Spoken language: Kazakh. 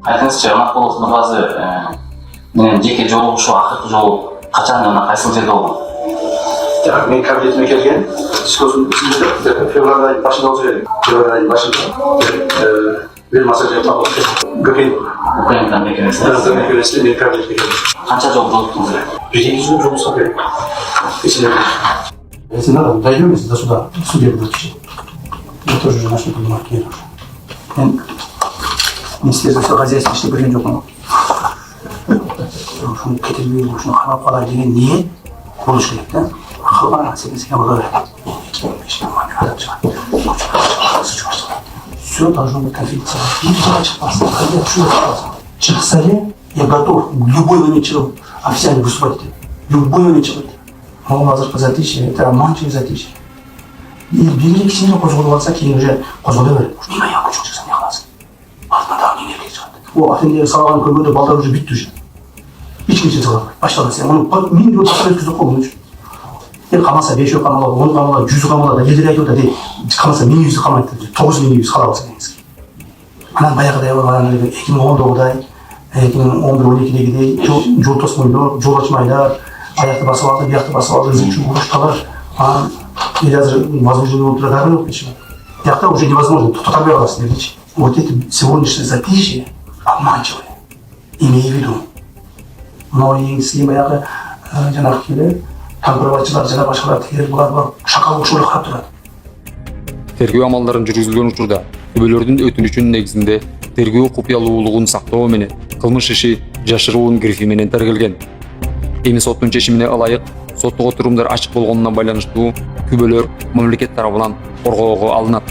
Айтыңызчы, Нақполов Нұрғазы менен жеке жолугушуу акыркы жолу качан жана кайсыл жерде болгон? Так, мен кабинетиме келген, дискуссиянын ичинде февраль айынын башында болчу элек. Февраль айынын башында бир массаж жасап Украинадан мекемесинде мен кабинетке келдим. канча жол жолуктуңуз эле? 1-2 жыл жұмысқа керек. Если надо, дойдем до суда, судебного течения. Я тоже уже начал понимать, нет уже. Министерство хозяйства işini bilген жоқпын. Шunu кетірмей, шunu қарап қалар деген ниет болуш керек та. Ақылға сенсең олар. Все должно быть конфиденциально. Никуда шықпасын. Когда шықса я готов в любой момент официально выступать. В любой момент шығып. Ол қазіргі затишье, это обманчивое затишье. И белгілі кісіне қозғалып алса, кейін уже қозғала береді. Неге аяқ жоқ жасам, не қыласың? Артындағы не керек шығады. Ол ата-енелер салған көргенде балдар уже бітті уже. Ешкім салған. Башталған сен. Оны мен де басқа өткізіп қойған үшін. Ел қамаса 5 үй қамалады, 10 қамалады, 100 қамалады, елдер айтып отыр. Қамаса 1200 қамайды, 9000 қала болса деңіз. Анан баяғыдай болған 2010-дай, 2011-12-дегідей жол тосмайды, жол açmaylar, аяқты басып алды, бияқты басып алды, үшін ұрышталар. Или даже возможно удовлетворяли почему? Яхта уже невозможно, тут отобралась речь. Вот это сегодняшнее затишье обманчивое, имея в виду. Но если баяғы жаңағы келе, танпырбатшылар, жаңа башқалар тегер бұлар бар, шақал ұшылы қарап тұрады. Тергөө амалдарын жүргүзүлгөн учурда күбөлөрдүн өтүнүчүнүн негизинде тергөө купуялуулугун сактоо менен кылмыш иши жашыруун грифи менен тергелген. Эми соттун чечимине ылайык соттук отурумдар ачык болгонуна байланыштуу күбөлөр мамлекет тарабынан коргоого алынат.